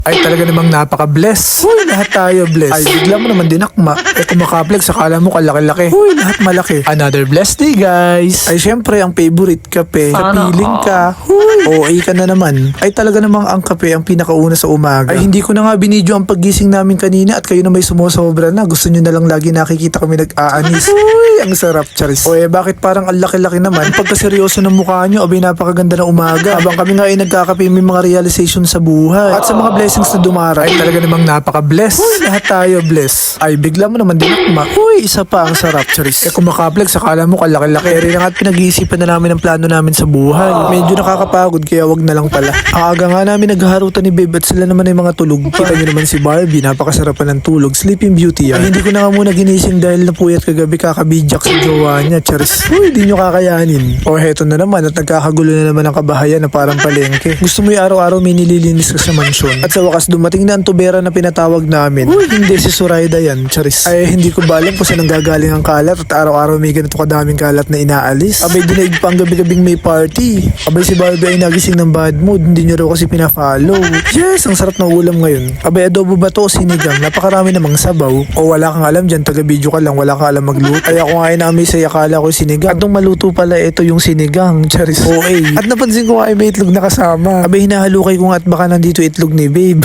Ay talaga namang napaka-bless. Uy, lahat tayo bless. Ay bigla mo naman dinakma. Kung makaplex, akala mo kalaki-laki. Uy, lahat malaki. Another blessed day guys. Ay syempre ang favorite kape. Kapiling ka. Uy, OA ka na naman. Ay talaga namang ang kape ang pinakauna sa umaga. Ay hindi ko na nga binidyo ang paggising namin kanina at kayo na may sumusobra na. Gusto nyo na lang lagi nakikita kami nag-aanis. Uy, ang sarap charis. O bakit parang ang laki-laki naman? Pagkaseryoso ng mukha nyo, abay napakaganda na umaga. Habang kami nga ay nagkakape, may mga realization sa buhay. At sa mga blessings na dumara, ay talaga namang napaka-bless. Uy, lahat tayo bless. Ay bigla mo naman dinakma. Uy, isa pa ang sarap charis. Kung makaplex, akala mo kalaki-laki. Rin na nga at pinag-iisipan na namin ang plano namin sa buhay. Medyo nakakapagod kaya wag na lang pala. Ang aga nga namin naghaharutan ni Babe at sila naman ay mga tulog. Kita nyo naman si Barbie, napakasarapan ng tulog. Sleeping Beauty yan. Ay hindi ko na nga muna ginising dahil napuyat kagabi kakabijak sa jowa niya. Charis. Uy, di nyo kakayanin. O heto na naman at nagkakagulo na naman ang kabahayan na parang palengke. Gusto mo yung araw-araw may nililinis ka sa mansyon. At sa wakas dumating na ang tubera na pinatawag namin. Uy, hindi si Zoraida yan. Charis. Ay hindi ko ba alam kung saan nanggagaling ang kalat at araw-araw may ganito kadaming kalat na inaalis. Abay dinaig pa ang gabi-gabing may party. Abay si Barbie ay nagising ng bad mood. Hindi nyo raw kasi pina-follow. Yes, ang sarap ng ulam ngayon. Abay adobo ba to o sinigang? Napakarami namang sabaw. O wala kang alam dyan, taga-video ka lang, wala kang alam magluto. Ay ako nga ay namisay, akala ko sinigang. At nung maluto pala ito yung sinigang. Charis. OA. At napansin ko ay may itlog na kasama. Abay hinahalukay ko nga at baka nandito itlog ni Babe.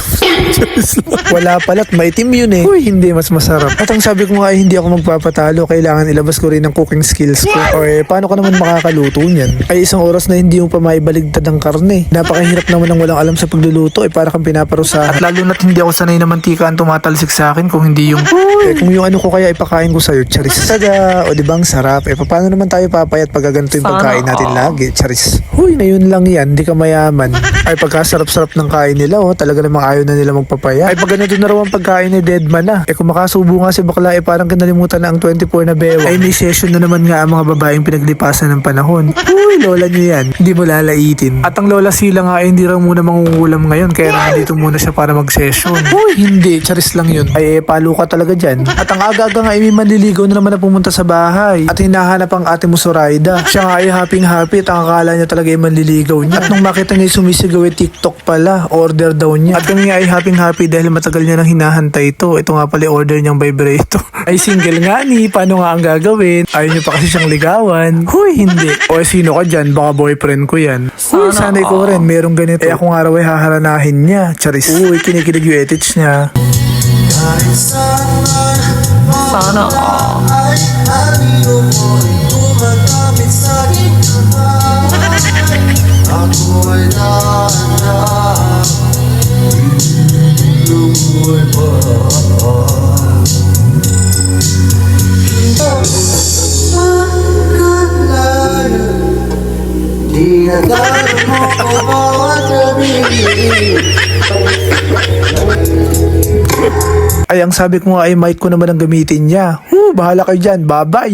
Wala pala't maitim yun eh. Uy, hindi mas masarap. At ang sabi ko nga ay hindi ako magpapatalo. Kailangan ilabas ko rin ang cooking skills ko. O paano ka naman makakaluto niyan? Ay isang oras na hindi mo pa maibaligtad ang karne. Napakahirap naman ng walang alam sa pagluluto. Para kang pinaparusahan. At lalo na't hindi ako sanay na mantika ang tumatalsik sa akin kung hindi yung kung yung ano ko kaya ipakain ko sa'yo. Charis. Tada, o diba ang sarap? Paano naman tayo papayat pag gaganto yung pagkain natin lagi? Charis. Huy, na yun lang yan. Di ka mayaman. Ay pagkasarap-sarap ng kain nila, talaga namang ayaw na nila magpapaya. Ay pag ganito na raw ang pagkain ni Deadman na. Kung makasubo nga si bakla, parang kinalimutan na ang 24 na bewa. Ay may session na naman nga ang mga babaeng pinaglipasan ng panahon. Uy, lola nyo yan. Hindi mo lalaitin. At ang lola sila nga ay hindi raw muna mangungulam ngayon. Kaya nandito muna siya para mag-session. Uy, hindi. Charis lang yun. Ay palo ka talaga dyan. At ang aga-aga nga ay may manliligaw na naman na pumunta sa bahay. At hinahanap ang ate mo Zoraida. Siya nga ay happy-happy at ang akala niya talaga ay manliligaw niya. At nung makita niya sumisigaw ay TikTok pala. Order daw niya. At kami nga ay happy-happy dahil matagal niya nang hinahantay ito. Ito nga pala order niyang vibrato. Ay single nga ni. Paano nga ang gagawin? Ayaw niyo pa kasi siyang ligawan. Huy, hindi. O sino ka dyan? Baka boyfriend ko yan. Uy, sanay ko rin. Merong ganito. Akong araw ay haharanahin niya. Charis. Uy, kinikilig yung etich niya. Sana ay anino mo rin tumagamit sa aking kamay. Ako ay nahanap, lumu'y ba? Pagkalaya, di nagano mo ko bawat gabi. Ay, ang sabi ko nga ay mic ko naman ang gamitin niya. Bahala kayo dyan. Bye-bye.